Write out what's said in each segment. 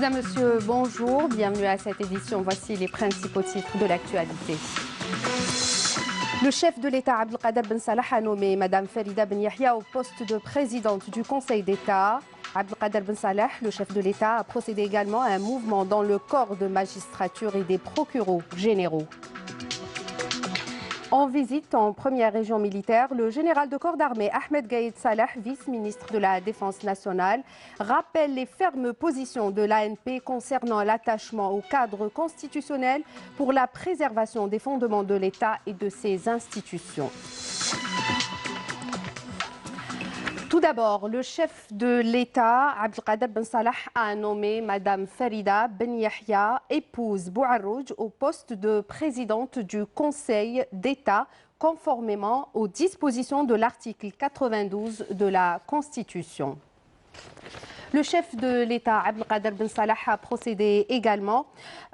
Madame, Monsieur, bonjour, bienvenue à cette édition. Voici les principaux titres de l'actualité. Le chef de l'État Abdelkader Ben Salah a nommé Madame Farida Ben Yahia au poste de présidente du Conseil d'État. Abdelkader Ben Salah, le chef de l'État, a procédé également à un mouvement dans le corps de magistrature et des procureurs généraux. En visite en première région militaire, le général de corps d'armée Ahmed Gaïd Salah, vice-ministre de la Défense nationale, rappelle les fermes positions de l'ANP concernant l'attachement au cadre constitutionnel pour la préservation des fondements de l'État et de ses institutions. Tout d'abord, le chef de l'État, Abdelkader Ben Salah, a nommé Madame Farida Ben Yahia, épouse Bouarrouj, au poste de présidente du Conseil d'État, conformément aux dispositions de l'article 92 de la Constitution. Le chef de l'État, Abdelkader Ben Salah, a procédé également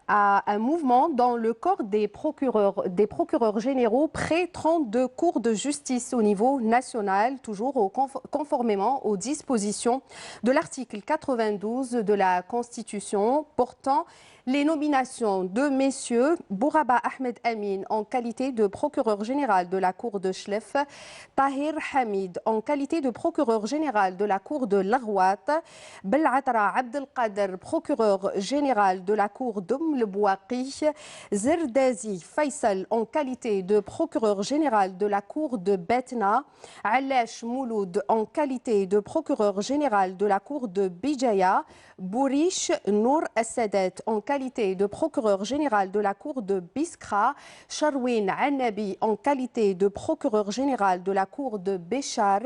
à un mouvement dans le corps des procureurs généraux près 32 cours de justice au niveau national, toujours conformément aux dispositions de l'article 92 de la Constitution portant les nominations de messieurs Bouraba Ahmed Amin en qualité de procureur général de la Cour de Chlef, Tahir Hamid en qualité de procureur général de la Cour de Larouat, Belatra Abdelkader, procureur général de la Cour le Bouaqi, Zerdazi Faisal en qualité de procureur général de la Cour de Betna, Alash Mouloud en qualité de procureur général de la Cour de Bijaya, Bourish Nour Assadet en qualité de procureur général de la Cour de Biskra, Sharwin Annabi en qualité de procureur général de la Cour de Béchar,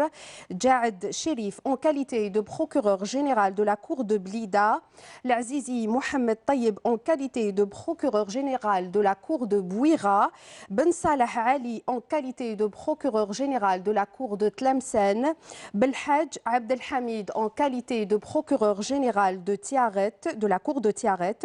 Jaad Sherif en qualité de procureur général de la Cour de Blida, L'Azizi Mohamed Tayyib en qualité de procureur général de la Cour de Bouira, Ben Salah Ali en qualité de procureur général de la Cour de Tlemcen, Belhadj Abdelhamid en qualité de procureur général de la Cour de Tiaret,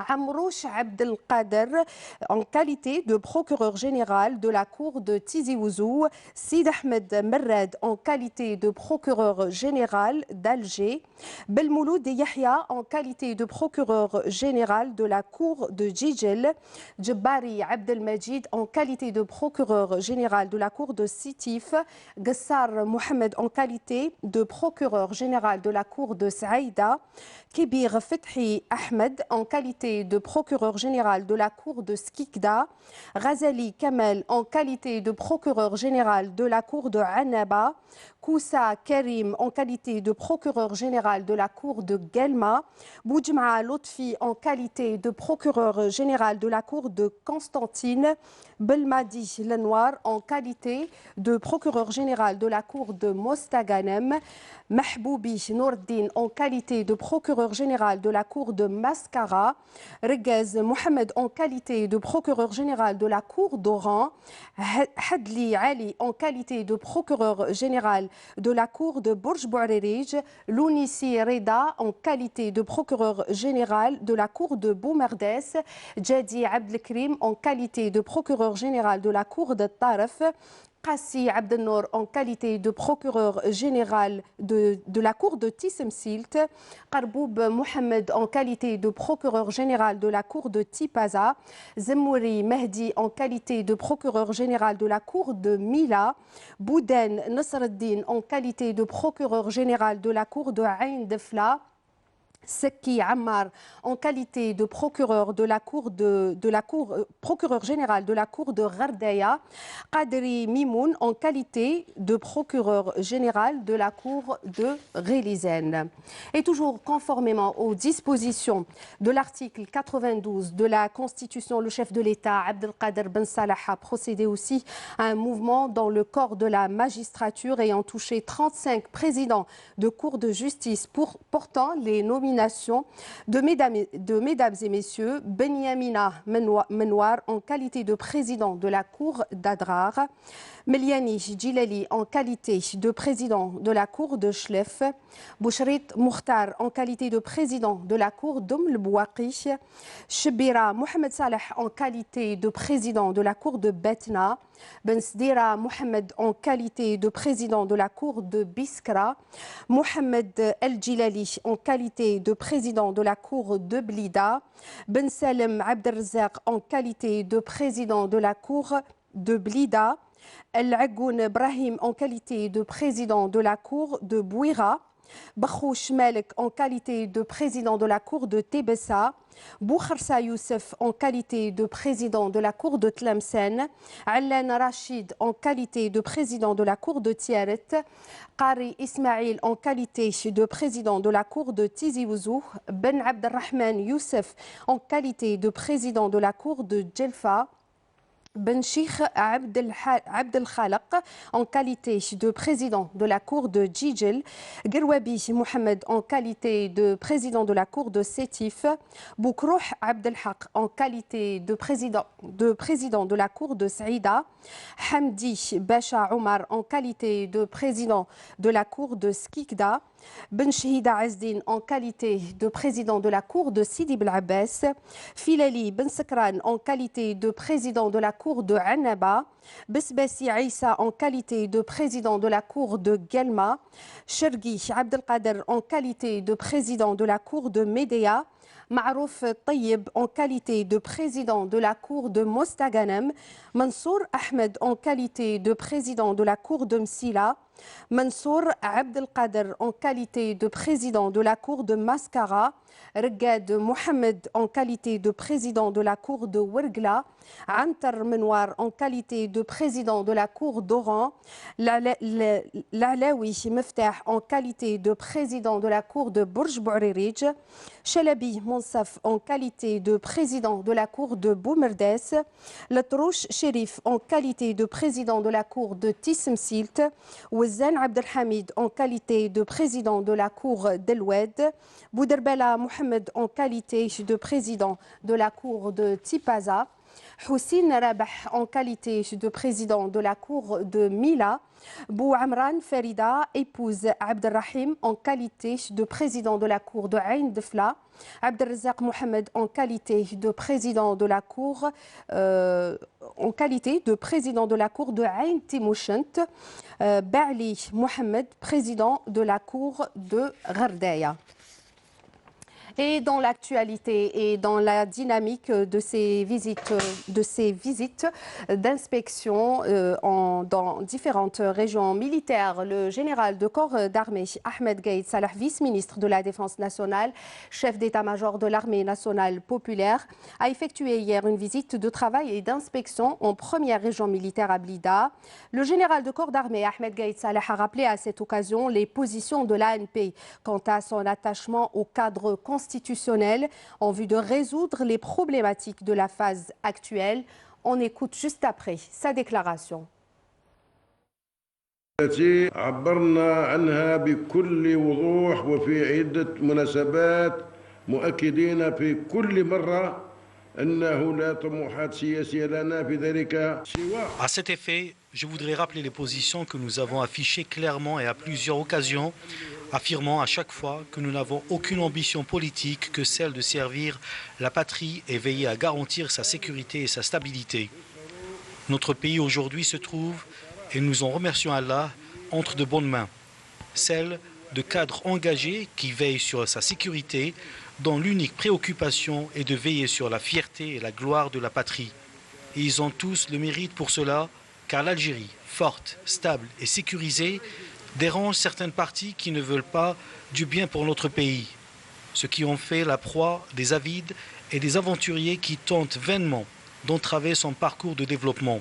Amrouch Abdelkader en qualité de procureur général de la Cour de Tizi Ouzou, Sid Ahmed Merred en qualité de procureur général d'Alger, Belmouloud Yahya en qualité de procureur général de la Cour de Djidjel, Djebari Abdelmajid en qualité de procureur général de la Cour de Sitif, Gassar Mohamed en qualité de procureur général de la Cour de Saïda, Kibir Fethi Ahmed en qualité de procureur général de la Cour de Skikda, Ghazali Kamel en qualité de procureur général de la Cour de Annaba, Koussa Karim en qualité de procureur général de la Cour de Guelma, Boujma Lotfi en qualité de procureur général de la Cour de Constantine, Belmadi Lenoir en qualité de procureur général de la Cour de Mostaganem, Mahboubi Nourdine en qualité de procureur général de la Cour de Mascara, Reguez Mohamed en qualité de procureur général de la Cour d'Oran, Hadli Ali en qualité de procureur général de la Cour de Bourj Bouarerij, Lounissi Reda en qualité de procureur général de la Cour de Boumerdes, Jadi Abdelkrim en qualité de procureur général de la Cour de Taref, Qassi Abdelnour en qualité de procureur général de la Cour de Tissemsilt, Qarboub Mohamed en qualité de procureur général de la Cour de Tipaza, Zemmouri Mehdi en qualité de procureur général de la Cour de Mila, Bouden Nasreddin en qualité de procureur général de la Cour de Ain Defla, Seki Ammar en qualité de procureur de la Cour procureur général de la Cour de Ghardaya, Qadri Mimoun en qualité de procureur général de la Cour de Ghelizen. Et toujours conformément aux dispositions de l'article 92 de la Constitution, le chef de l'État, Abdelkader Ben Salah, a procédé aussi à un mouvement dans le corps de la magistrature ayant touché 35 présidents de cours de justice portant les nominations de mesdames et messieurs Benyamina Menouar en qualité de président de la Cour d'Adrar, Meliani Djilali en qualité de président de la Cour de Chlef, Bouchrit Moukhtar en qualité de président de la Cour d'Oum Bouaqi, Chebira Mohamed Saleh en qualité de président de la Cour de Betna, Ben Sdira Mohamed en qualité de président de la Cour de Biskra, Mohamed El Djilali en qualité de président de la Cour de Blida, Ben Salem Abdelrazak en qualité de président de la Cour de Blida, El Agoun Brahim en qualité de président de la Cour de Bouira, Bakhouch Malek en qualité de président de la Cour de Tébessa, Boukharsa Youssef en qualité de président de la Cour de Tlemcen, Allan Rachid en qualité de président de la Cour de Tiaret, Qari Ismail en qualité de président de la Cour de Tizi Ouzou, Ben Abdelrahman Youssef en qualité de président de la Cour de Djelfa, Ben Sheikh Abdel Khalaq en qualité de président de la Cour de Djidjel, Gerwabi Mohamed en qualité de président de la Cour de Sétif, Boukrouh Abdelhaq en qualité de président de la Cour de Saïda, Hamdi Bacha Omar en qualité de président de la Cour de Skikda, Ben Shahida Azdin en qualité de président de la Cour de Sidi Bel Abbas, Filali Ben Sakran en qualité de président de la Cour de Annaba, Besbassi Aïssa en qualité de président de la Cour de Gelma, Chergui Abdelkader en qualité de président de la Cour de Médéa, Marouf Tayyib en qualité de président de la Cour de Mostaganem, Mansour Ahmed en qualité de président de la Cour de Msila, Mansour Abdelkader en qualité de président de la Cour de Mascara, Regad Mohamed en qualité de président de la Cour de Wergla, Antar Menouar en qualité de président de la Cour d'Oran, Lalawi Meftah en qualité de président de la Cour de Bourj Bouririj, Chalabi Monsaf en qualité de président de la Cour de Boumerdes, Latrouche Sherif en qualité de président de la Cour de Tissemsilt, Ouazan Abdelhamid en qualité de président de la Cour d'El-Oued, Bouderbala Mohamed en qualité de président de la Cour de Tipaza, Houssine Rabah en qualité de président de la Cour de Mila, Bou Amran Farida épouse Abdelrahim en qualité de président de la Cour de Ain Defla, Abdelrazak Mohamed en qualité de président de la Cour de Ain Timouchent, Bali Mohamed président de la Cour de Ghardaya. Et dans l'actualité et dans la dynamique de ces visites d'inspection dans différentes régions militaires, le général de corps d'armée Ahmed Gaïd Salah, vice-ministre de la Défense nationale, chef d'état-major de l'armée nationale populaire, a effectué hier une visite de travail et d'inspection en première région militaire à Blida. Le général de corps d'armée Ahmed Gaïd Salah a rappelé à cette occasion les positions de l'ANP quant à son attachement au cadre constitutionnel en vue de résoudre les problématiques de la phase actuelle. On écoute juste après sa déclaration. التي عبرنا عنها بكل وضوح وفي عدة مناسبات مؤكدين في كل مرة أنه لا طموحات سياسية لنا في ذلك سوى. À cet effet, je voudrais rappeler les positions que nous avons affichées clairement et à plusieurs occasions, affirmant à chaque fois que nous n'avons aucune ambition politique que celle de servir la patrie et veiller à garantir sa sécurité et sa stabilité. Notre pays aujourd'hui se trouve, et nous en remercions Allah, entre de bonnes mains, celles de cadres engagés qui veillent sur sa sécurité, dont l'unique préoccupation est de veiller sur la fierté et la gloire de la patrie. Et ils ont tous le mérite pour cela, car l'Algérie, forte, stable et sécurisée, dérange certaines parties qui ne veulent pas du bien pour notre pays, ce qui ont fait la proie des avides et des aventuriers qui tentent vainement d'entraver son parcours de développement.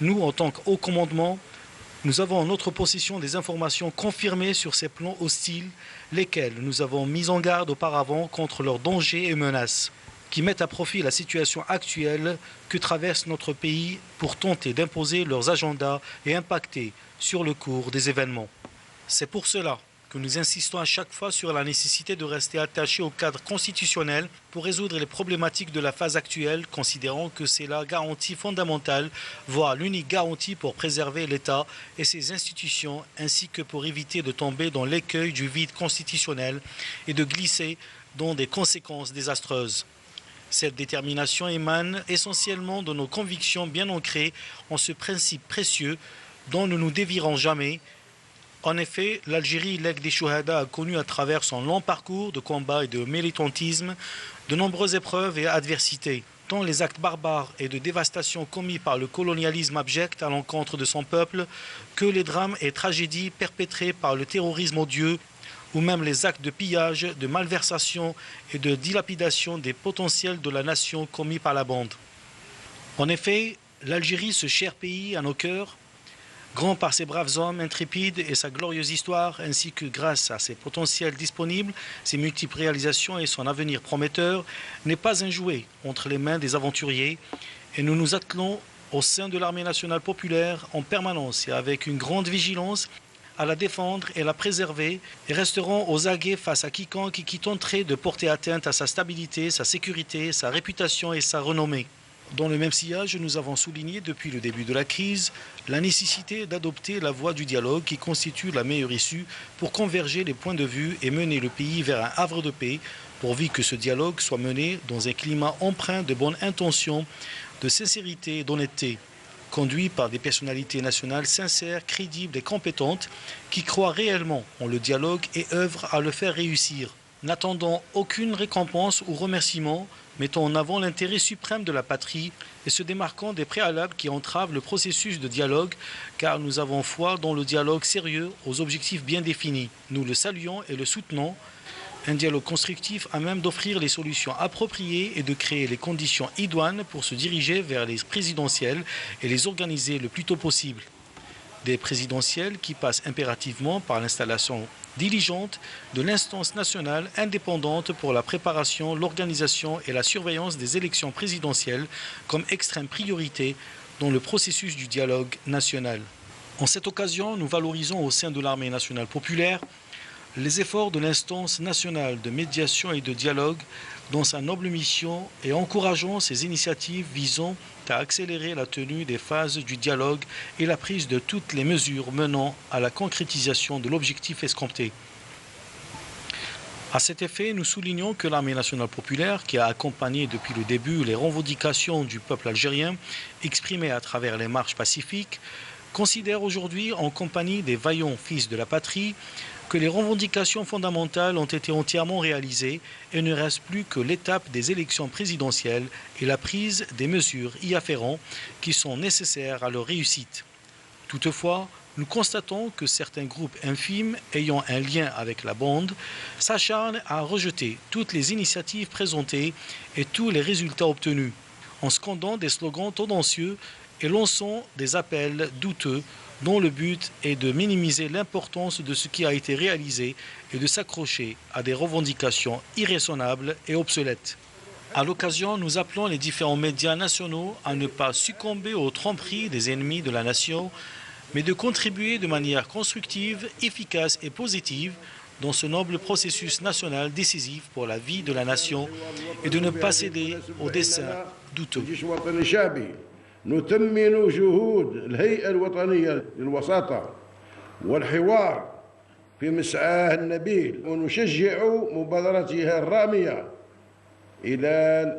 Nous, en tant qu'haut commandement, nous avons en notre possession des informations confirmées sur ces plans hostiles, lesquels nous avons mis en garde auparavant contre leurs dangers et menaces, qui mettent à profit la situation actuelle que traverse notre pays pour tenter d'imposer leurs agendas et impacter sur le cours des événements. C'est pour cela que nous insistons à chaque fois sur la nécessité de rester attachés au cadre constitutionnel pour résoudre les problématiques de la phase actuelle, considérant que c'est la garantie fondamentale, voire l'unique garantie pour préserver l'État et ses institutions, ainsi que pour éviter de tomber dans l'écueil du vide constitutionnel et de glisser dans des conséquences désastreuses. Cette détermination émane essentiellement de nos convictions bien ancrées en ce principe précieux dont nous ne nous dévierons jamais, En effet, l'Algérie, lègue des Chouhada, a connu à travers son long parcours de combat et de militantisme de nombreuses épreuves et adversités, tant les actes barbares et de dévastation commis par le colonialisme abject à l'encontre de son peuple, que les drames et tragédies perpétrés par le terrorisme odieux, ou même les actes de pillage, de malversation et de dilapidation des potentiels de la nation commis par la bande. En effet, l'Algérie, ce cher pays à nos cœurs, grand par ses braves hommes intrépides et sa glorieuse histoire, ainsi que grâce à ses potentiels disponibles, ses multiples réalisations et son avenir prometteur, n'est pas un jouet entre les mains des aventuriers, et nous nous attelons au sein de l'armée nationale populaire en permanence et avec une grande vigilance à la défendre et la préserver, et resteront aux aguets face à quiconque qui tenterait de porter atteinte à sa stabilité, sa sécurité, sa réputation et sa renommée. Dans le même sillage, nous avons souligné depuis le début de la crise la nécessité d'adopter la voie du dialogue qui constitue la meilleure issue pour converger les points de vue et mener le pays vers un havre de paix, pourvu que ce dialogue soit mené dans un climat empreint de bonnes intentions, de sincérité et d'honnêteté, conduit par des personnalités nationales sincères, crédibles et compétentes qui croient réellement en le dialogue et œuvrent à le faire réussir. N'attendant aucune récompense ou remerciement, mettant en avant l'intérêt suprême de la patrie et se démarquant des préalables qui entravent le processus de dialogue, car nous avons foi dans le dialogue sérieux aux objectifs bien définis. Nous le saluons et le soutenons. Un dialogue constructif à même d'offrir les solutions appropriées et de créer les conditions idoines pour se diriger vers les présidentielles et les organiser le plus tôt possible. Des présidentielles qui passent impérativement par l'installation diligente de l'instance nationale indépendante pour la préparation, l'organisation et la surveillance des élections présidentielles comme extrême priorité dans le processus du dialogue national. En cette occasion, nous valorisons au sein de l'armée nationale populaire les efforts de l'instance nationale de médiation et de dialogue dans sa noble mission et encourageons ces initiatives visant à accélérer la tenue des phases du dialogue et la prise de toutes les mesures menant à la concrétisation de l'objectif escompté. À cet effet, nous soulignons que l'armée nationale populaire, qui a accompagné depuis le début les revendications du peuple algérien exprimées à travers les marches pacifiques, considère aujourd'hui, en compagnie des vaillants fils de la patrie, que les revendications fondamentales ont été entièrement réalisées et ne reste plus que l'étape des élections présidentielles et la prise des mesures y afférentes qui sont nécessaires à leur réussite. Toutefois, nous constatons que certains groupes infimes ayant un lien avec la bande s'acharnent à rejeter toutes les initiatives présentées et tous les résultats obtenus, en scandant des slogans tendancieux et lançant des appels douteux dont le but est de minimiser l'importance de ce qui a été réalisé et de s'accrocher à des revendications irraisonnables et obsolètes. À l'occasion, nous appelons les différents médias nationaux à ne pas succomber aux tromperies des ennemis de la nation, mais de contribuer de manière constructive, efficace et positive dans ce noble processus national décisif pour la vie de la nation et de ne pas céder aux desseins douteux. نثمن جهود الهيئة الوطنية للوساطة والحوار في مسعاه النبيل ونشجع مبادرتها الرامية إلى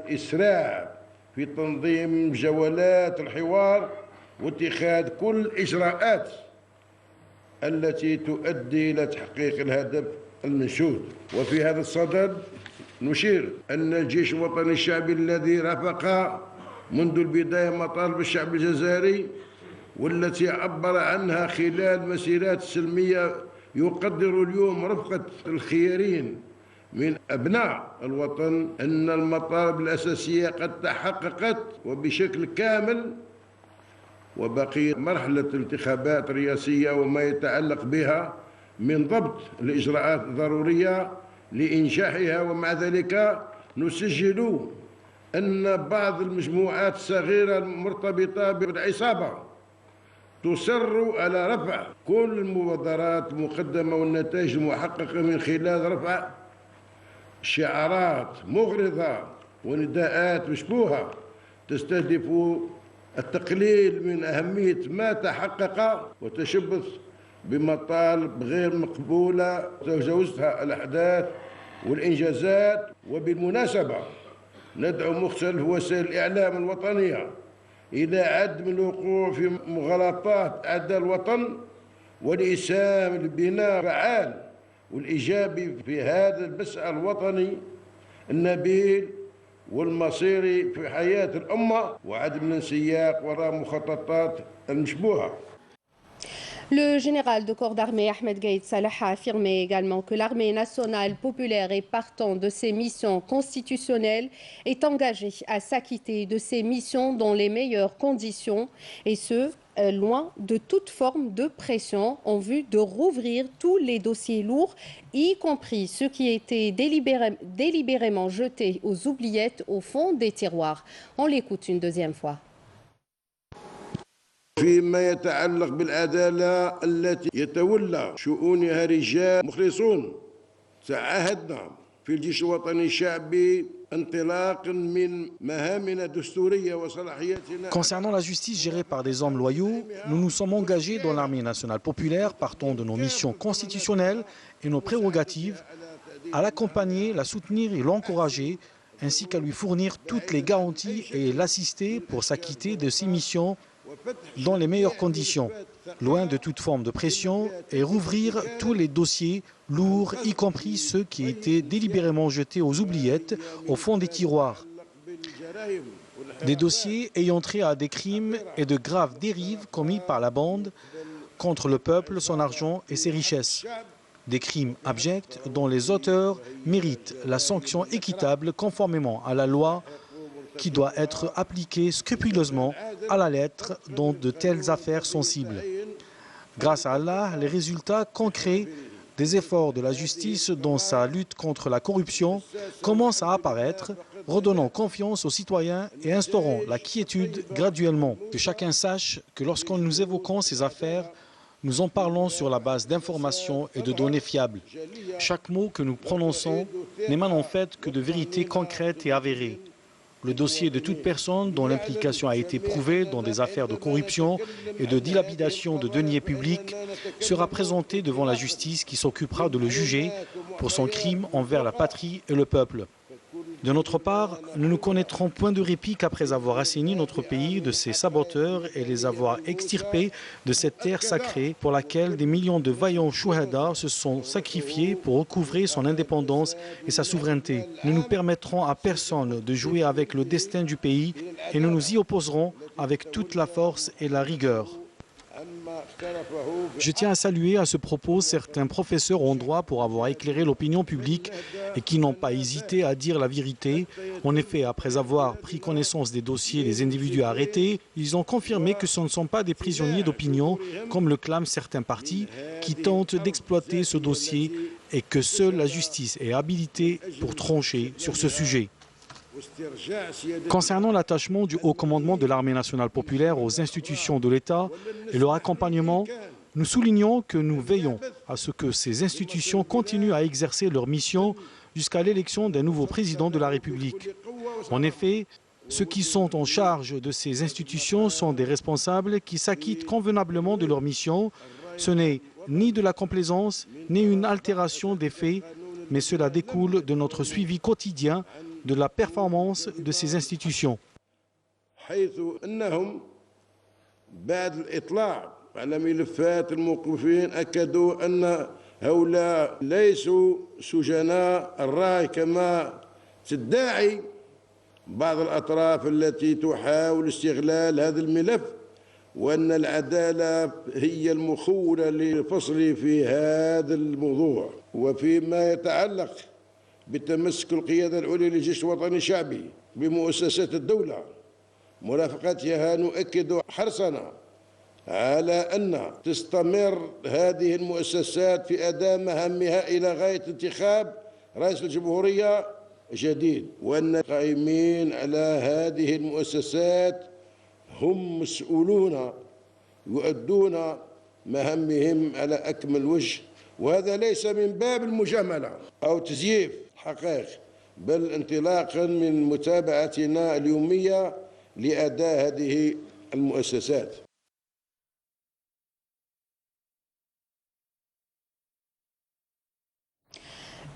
الإسراع في تنظيم جولات الحوار واتخاذ كل الإجراءات التي تؤدي إلى تحقيق الهدف المنشود. وفي هذا الصدد نشير أن الجيش الوطني الشعبي الذي رافق منذ البداية مطالب الشعب الجزائري والتي عبر عنها خلال مسيرات سلمية يقدر اليوم رفقة الخيارين من أبناء الوطن أن المطالب الأساسية قد تحققت وبشكل كامل وبقي مرحلة الانتخابات الرئاسية وما يتعلق بها من ضبط الإجراءات الضرورية لإنجاحها. ومع ذلك نسجل أن بعض المجموعات الصغيرة المرتبطة بالعصابة تصر على رفع كل المبادرات المقدمة والنتائج المحققة من خلال رفع شعارات مغرضة ونداءات مشبوهة تستهدف التقليل من أهمية ما تحقق وتشبث بمطالب غير مقبولة تجاوزتها الأحداث والإنجازات. وبالمناسبة ندعو مختلف وسائل الإعلام الوطنية إلى عدم الوقوع في مغالطات أعداء الوطن والإسهام البناء فعال والإيجابي في هذا المسعى الوطني النبيل والمصيري في حياة الأمة وعدم الانسياق وراء مخططات المشبوهة. Le général de corps d'armée Ahmed Gaïd Salah a affirmé également que l'armée nationale populaire et partant de ses missions constitutionnelles est engagée à s'acquitter de ses missions dans les meilleures conditions et ce, loin de toute forme de pression en vue de rouvrir tous les dossiers lourds, y compris ceux qui étaient délibérément jetés aux oubliettes au fond des tiroirs. On l'écoute une deuxième fois. فيما يتعلق بالعدالة التي يتولى شؤونها رجال مخلصون تعهدنا في الجيش الوطني الشعبي انطلاقا من مهامنا الدستورية وصلاحياتنا. Concernant la justice gérée par des hommes loyaux, nous nous sommes engagés dans l'armée nationale populaire, partant de nos missions constitutionnelles et nos prérogatives, à l'accompagner, la soutenir et l'encourager, ainsi qu'à lui fournir toutes les garanties et l'assister pour s'acquitter de ses missions dans les meilleures conditions, loin de toute forme de pression, et rouvrir tous les dossiers lourds, y compris ceux qui étaient délibérément jetés aux oubliettes au fond des tiroirs. Des dossiers ayant trait à des crimes et de graves dérives commis par la bande contre le peuple, son argent et ses richesses. Des crimes abjects dont les auteurs méritent la sanction équitable conformément à la loi qui doit être appliquée scrupuleusement à la lettre dans de telles affaires sensibles. Grâce à Allah, les résultats concrets des efforts de la justice dans sa lutte contre la corruption commencent à apparaître, redonnant confiance aux citoyens et instaurant la quiétude graduellement. Que chacun sache que lorsque nous évoquons ces affaires, nous en parlons sur la base d'informations et de données fiables. Chaque mot que nous prononçons n'émane en fait que de vérités concrètes et avérées. Le dossier de toute personne dont l'implication a été prouvée dans des affaires de corruption et de dilapidation de deniers publics sera présenté devant la justice qui s'occupera de le juger pour son crime envers la patrie et le peuple. De notre part, nous ne connaîtrons point de répit qu'après avoir assaini notre pays de ses saboteurs et les avoir extirpés de cette terre sacrée pour laquelle des millions de vaillants chouhadas se sont sacrifiés pour recouvrer son indépendance et sa souveraineté. Nous ne permettrons à personne de jouer avec le destin du pays et nous nous y opposerons avec toute la force et la rigueur. Je tiens à saluer à ce propos certains professeurs en droit pour avoir éclairé l'opinion publique et qui n'ont pas hésité à dire la vérité. En effet, après avoir pris connaissance des dossiers des individus arrêtés, ils ont confirmé que ce ne sont pas des prisonniers d'opinion, comme le clament certains partis, qui tentent d'exploiter ce dossier et que seule la justice est habilitée pour trancher sur ce sujet. Concernant l'attachement du haut commandement de l'armée nationale populaire aux institutions de l'État et leur accompagnement, nous soulignons que nous veillons à ce que ces institutions continuent à exercer leur mission jusqu'à l'élection d'un nouveau président de la République. En effet, ceux qui sont en charge de ces institutions sont des responsables qui s'acquittent convenablement de leur mission. Ce n'est ni de la complaisance, ni une altération des faits, mais cela découle de notre suivi quotidien de la performance de ces institutions. بعد الإطلاع على ملفات الموقوفين أكدوا أن هؤلاء ليسوا سجناء الرأي كما تدعي بعض الأطراف التي تحاول استغلال هذا الملف وأن العدالة هي المخولة للفصل في هذا الموضوع. وفيما يتعلق بتمسك القيادة العليا للجيش الوطني الشعبي بمؤسسات الدولة مرافقتها، نؤكد حرصنا على أن تستمر هذه المؤسسات في أداء مهامها إلى غاية انتخاب رئيس الجمهورية جديد، وأن القائمين على هذه المؤسسات هم مسؤولون يؤدون مهامهم على أكمل وجه، وهذا ليس من باب المجاملة أو تزييف حقائق، بل انطلاقا من متابعتنا اليومية لأداء هذه المؤسسات.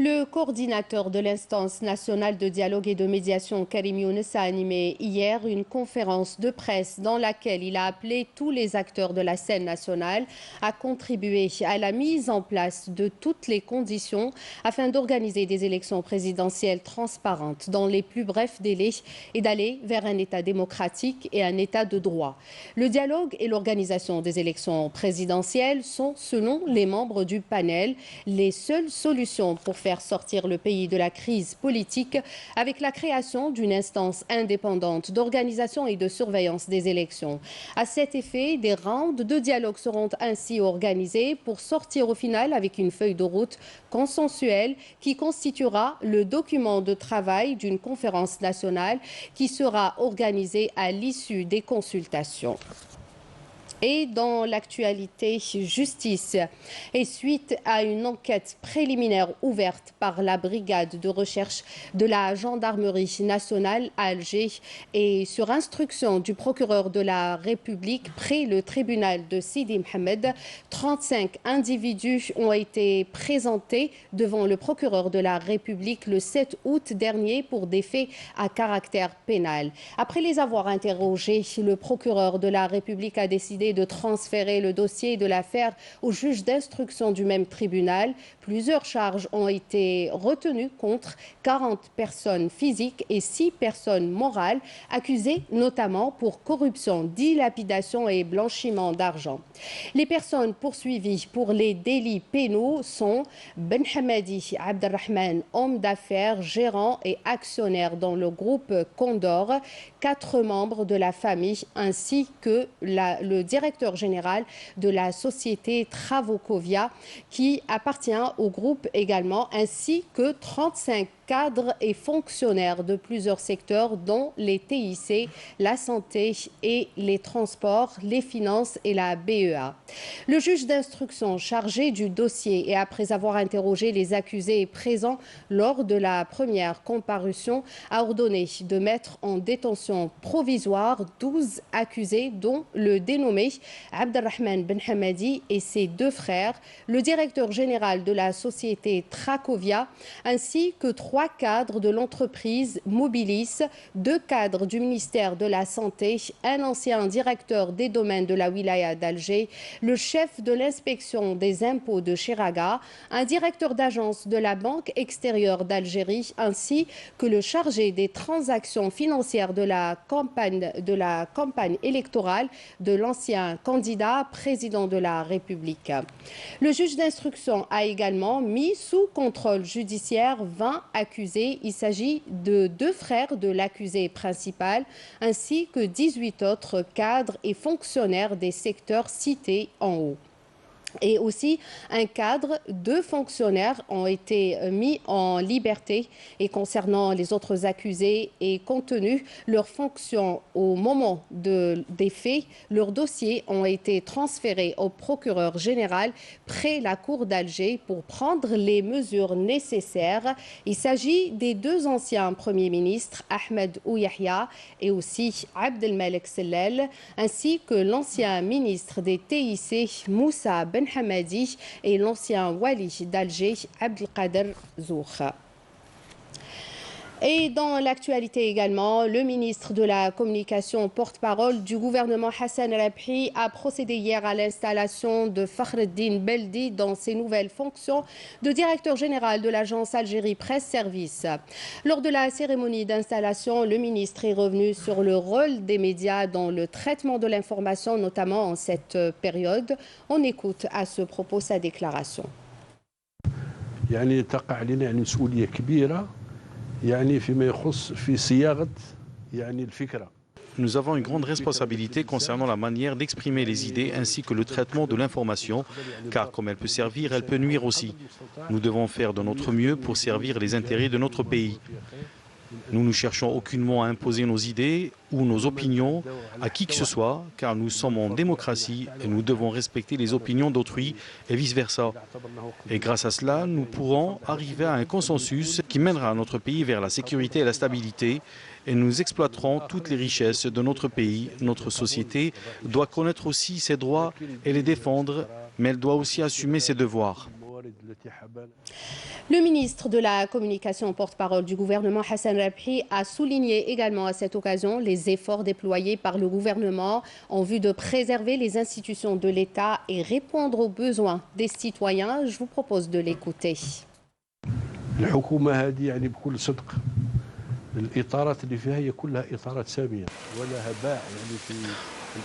Le coordinateur de l'instance nationale de dialogue et de médiation, Karim Younes, a animé hier une conférence de presse dans laquelle il a appelé tous les acteurs de la scène nationale à contribuer à la mise en place de toutes les conditions afin d'organiser des élections présidentielles transparentes dans les plus brefs délais et d'aller vers un État démocratique et un État de droit. Le dialogue et l'organisation des élections présidentielles sont, selon les membres du panel, les seules solutions pour faire sortir le pays de la crise politique avec la création d'une instance indépendante d'organisation et de surveillance des élections. À cet effet, des rounds de dialogue seront ainsi organisés pour sortir au final avec une feuille de route consensuelle qui constituera le document de travail d'une conférence nationale qui sera organisée à l'issue des consultations. Et dans l'actualité justice, et suite à une enquête préliminaire ouverte par la brigade de recherche de la gendarmerie nationale à Alger et sur instruction du procureur de la République près le tribunal de Sidi Mohamed, 35 individus ont été présentés devant le procureur de la République le 7 août dernier pour des faits à caractère pénal. Après les avoir interrogés, le procureur de la République a décidé de transférer le dossier de l'affaire au juge d'instruction du même tribunal. Plusieurs charges ont été retenues contre 40 personnes physiques et 6 personnes morales accusées notamment pour corruption, dilapidation et blanchiment d'argent. Les personnes poursuivies pour les délits pénaux sont Ben Hamadi Abdelrahman, homme d'affaires, gérant et actionnaire dans le groupe Condor, 4 membres de la famille ainsi que le directeur général de la société Travaucovia qui appartient au groupe également, ainsi que 35 cadres et fonctionnaires de plusieurs secteurs dont les TIC, la santé et les transports, les finances et la BEA. Le juge d'instruction chargé du dossier et après avoir interrogé les accusés présents lors de la première comparution a ordonné de mettre en détention provisoire 12 accusés dont le dénommé Abdelrahman Ben Hamadi et ses 2 frères, le directeur général de la société Tracovia ainsi que 3 cadres de l'entreprise Mobilis, 2 cadres du ministère de la Santé, un ancien directeur des domaines de la wilaya d'Alger, le chef de l'inspection des impôts de Chiraga, un directeur d'agence de la Banque extérieure d'Algérie, ainsi que le chargé des transactions financières de la campagne électorale de l'ancien candidat président de la République. Le juge d'instruction a également mis sous contrôle judiciaire 20 accusés. Il s'agit de 2 frères de l'accusé principal ainsi que 18 autres cadres et fonctionnaires des secteurs cités en haut. Et aussi, un cadre, 2 fonctionnaires ont été mis en liberté. Et concernant les autres accusés et compte tenu leurs fonctions au moment des faits, leurs dossiers ont été transférés au procureur général près la cour d'Alger pour prendre les mesures nécessaires. Il s'agit des 2 anciens premiers ministres, Ahmed Ouyahia et aussi Abdelmalek Sellel, ainsi que l'ancien ministre des TIC, Moussa Ben Hamadi, et l'ancien wali d'Alger, Abdelkader Zoukh. Et dans l'actualité également, le ministre de la Communication, porte-parole du gouvernement Hassan Rabhi, a procédé hier à l'installation de Fakhreddine Beldi dans ses nouvelles fonctions de directeur général de l'agence Algérie Presse Service. Lors de la cérémonie d'installation, le ministre est revenu sur le rôle des médias dans le traitement de l'information, notamment en cette période. On écoute à ce propos sa déclaration. Nous avons une grande responsabilité concernant la manière d'exprimer les idées ainsi que le traitement de l'information, car comme elle peut servir, elle peut nuire aussi. Nous devons faire de notre mieux pour servir les intérêts de notre pays. Nous ne cherchons aucunement à imposer nos idées ou nos opinions à qui que ce soit, car nous sommes en démocratie et nous devons respecter les opinions d'autrui et vice-versa. Et grâce à cela, nous pourrons arriver à un consensus qui mènera notre pays vers la sécurité et la stabilité et nous exploiterons toutes les richesses de notre pays. Notre société doit connaître aussi ses droits et les défendre, mais elle doit aussi assumer ses devoirs. Le ministre de la Communication, porte-parole du gouvernement Hassan Rabhi, a souligné également à cette occasion les efforts déployés par le gouvernement en vue de préserver les institutions de l'État et répondre aux besoins des citoyens. Je vous propose de l'écouter.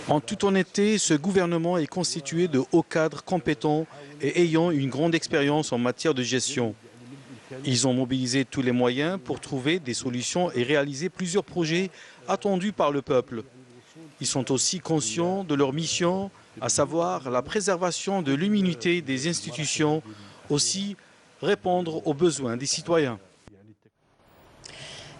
En toute honnêteté, ce gouvernement est constitué de hauts cadres compétents et ayant une grande expérience en matière de gestion. Ils ont mobilisé tous les moyens pour trouver des solutions et réaliser plusieurs projets attendus par le peuple. Ils sont aussi conscients de leur mission, à savoir la préservation de l'immunité des institutions, aussi répondre aux besoins des citoyens.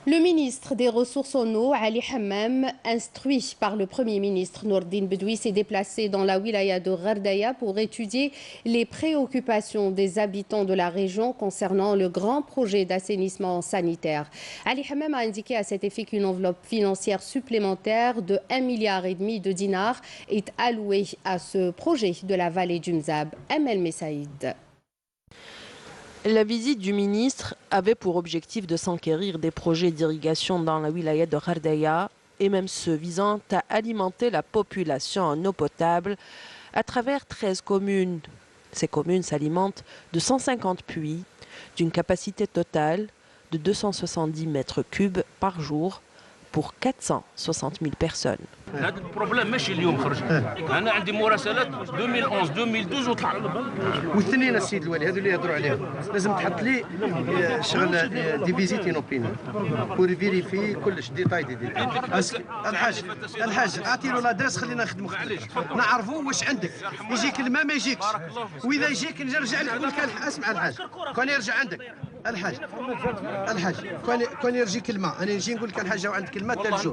Le ministre des Ressources en eau, Ali Hammam, instruit par le Premier ministre Nourdine Bedoui, s'est déplacé dans la wilaya de Ghardaya pour étudier les préoccupations des habitants de la région concernant le grand projet d'assainissement sanitaire. Ali Hammam a indiqué à cet effet qu'une enveloppe financière supplémentaire de 1,5 milliard de dinars est allouée à ce projet de la vallée du Mzab. Amel Messaïd. La visite du ministre avait pour objectif de s'enquérir des projets d'irrigation dans la wilaya de Ghardaya et même ceux visant à alimenter la population en eau potable à travers 13 communes. Ces communes s'alimentent de 150 puits d'une capacité totale de 270 mètres cubes par jour pour 460 000 personnes. هذا البروبليم ماشي اليوم خرج انا عندي مراسلات 2011 2012 وطلع والاثنين السيد الوالي هذو اللي يهضروا عليهم لازم تحط لي شغل دي فيزيت انوبينا بور فيريفي كلش ديتاي الحاج اعطي له لادريس خلينا نخدموا نعرفوا واش عندك يجيك الماء ما يجيكش واذا يجيك نرجع لك نقول لك اسمع الحاج كون يرجع عندك الحاج كون يرجيك الماء انا نجي نقول لك الحاج عندك الماء تلجو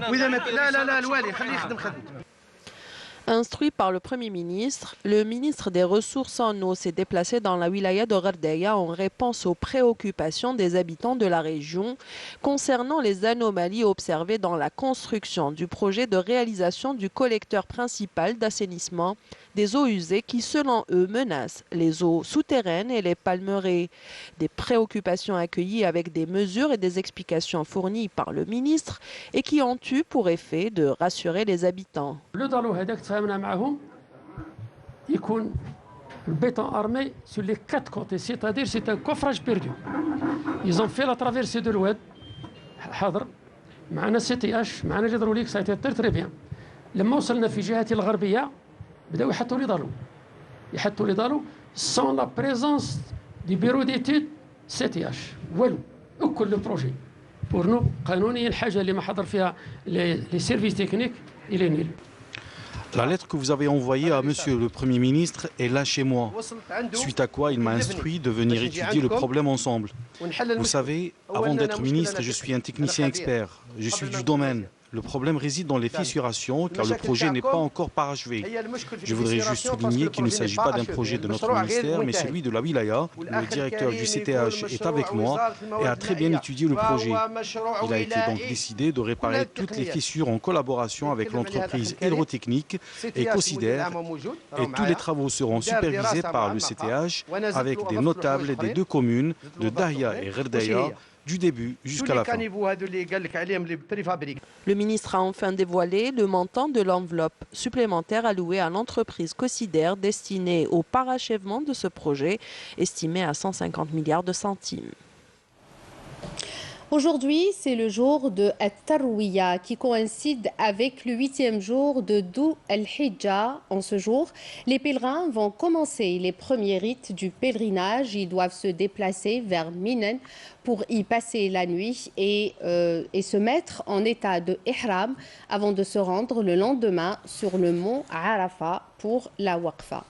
واذا لا الوالي خليه يخدم خدمته. Instruit par le Premier ministre, le ministre des Ressources en eau s'est déplacé dans la wilaya de Ghardaya en réponse aux préoccupations des habitants de la région concernant les anomalies observées dans la construction du projet de réalisation du collecteur principal d'assainissement des eaux usées qui, selon eux, menacent les eaux souterraines et les palmeraies. Des préoccupations accueillies avec des mesures et des explications fournies par le ministre et qui ont eu pour effet de rassurer les habitants. تفاهمنا معهم يكون البيتون ارمي sur les 4 côtés, c'est-à-dire c'est un coffrage perdu. Ils ont fait la traversée de l'Oued حاضر معنا سي تي اش معنا الهيدروليك ça a été très bien. لما وصلنا في جهة الغربية بداو يحطوا لي ضالو sans la présence du bureau d'études CTH والو وكل بروجي pour nous قانونيا الحاجة اللي ما حضر فيها les services techniques il est nul. La lettre que vous avez envoyée à Monsieur le Premier ministre est là chez moi, suite à quoi il m'a instruit de venir étudier le problème ensemble. Vous savez, avant d'être ministre, je suis un technicien expert, je suis du domaine. Le problème réside dans les fissurations car le projet n'est pas encore parachevé. Je voudrais juste souligner qu'il ne s'agit pas d'un projet de notre ministère mais celui de la wilaya. Le directeur du CTH est avec moi et a très bien étudié le projet. Il a été donc décidé de réparer toutes les fissures en collaboration avec l'entreprise hydrotechnique et Considère et tous les travaux seront supervisés par le CTH avec des notables des deux communes de Dahia et Ghardaya du début jusqu'à la fin. Le ministre a enfin dévoilé le montant de l'enveloppe supplémentaire allouée à l'entreprise Considère destinée au parachèvement de ce projet, estimé à 150 milliards de centimes. Aujourd'hui, c'est le jour de At-Tarwiya qui coïncide avec le 8e jour de Dhu al-Hijja. En ce jour, les pèlerins vont commencer les premiers rites du pèlerinage. Ils doivent se déplacer vers Minan pour y passer la nuit et se mettre en état de ihram avant de se rendre le lendemain sur le mont Arafat pour la Waqfa.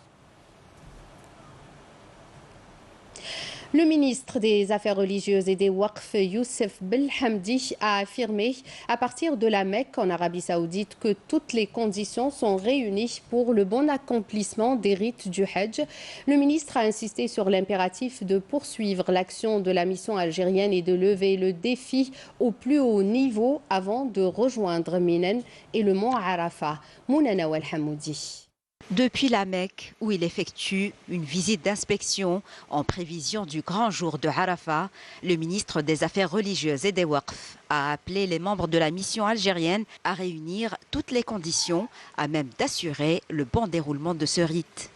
Le ministre des Affaires religieuses et des Waqf, Youssef Belhamdi, a affirmé à partir de la Mecque en Arabie Saoudite que toutes les conditions sont réunies pour le bon accomplissement des rites du Hajj. Le ministre a insisté sur l'impératif de poursuivre l'action de la mission algérienne et de lever le défi au plus haut niveau avant de rejoindre Minan et le mont Arafat. Mounana Walhamoudi. Depuis la Mecque, où il effectue une visite d'inspection en prévision du grand jour de Arafat, le ministre des Affaires religieuses et des Waqf a appelé les membres de la mission algérienne à réunir toutes les conditions à même d'assurer le bon déroulement de ce rite.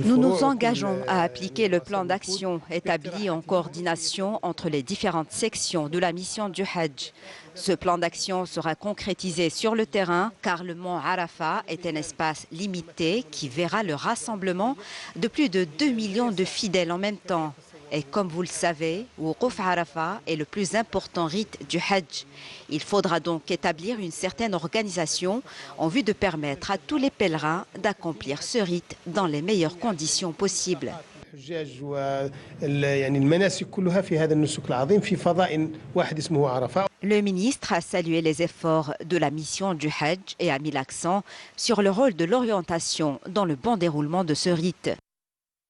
Nous nous engageons à appliquer le plan d'action établi en coordination entre les différentes sections de la mission du Hajj. Ce plan d'action sera concrétisé sur le terrain car le mont Arafat est un espace limité qui verra le rassemblement de plus de 2 millions de fidèles en même temps. Et comme vous le savez, Wuquf Arafat est le plus important rite du Hajj. Il faudra donc établir une certaine organisation en vue de permettre à tous les pèlerins d'accomplir ce rite dans les meilleures conditions possibles. Le ministre a salué les efforts de la mission du Hajj et a mis l'accent sur le rôle de l'orientation dans le bon déroulement de ce rite.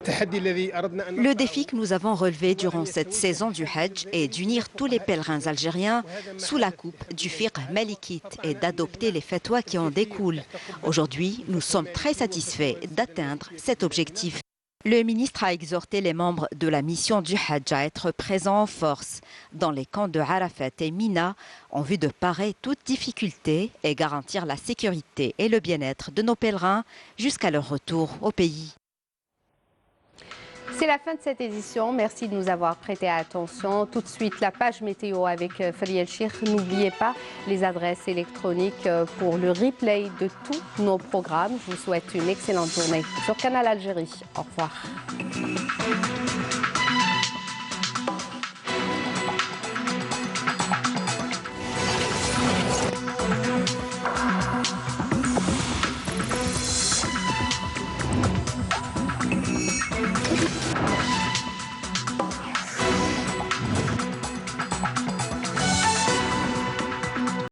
Le défi que nous avons relevé durant cette saison du Hajj est d'unir tous les pèlerins algériens sous la coupe du fiqh malikite et d'adopter les fatwas qui en découlent. Aujourd'hui, nous sommes très satisfaits d'atteindre cet objectif. Le ministre a exhorté les membres de la mission du Hajj à être présents en force dans les camps de Arafat et Mina en vue de parer toute difficulté et garantir la sécurité et le bien-être de nos pèlerins jusqu'à leur retour au pays. C'est la fin de cette édition. Merci de nous avoir prêté attention. Tout de suite, la page météo avec Fariel Chir. N'oubliez pas les adresses électroniques pour le replay de tous nos programmes. Je vous souhaite une excellente journée sur Canal Algérie. Au revoir.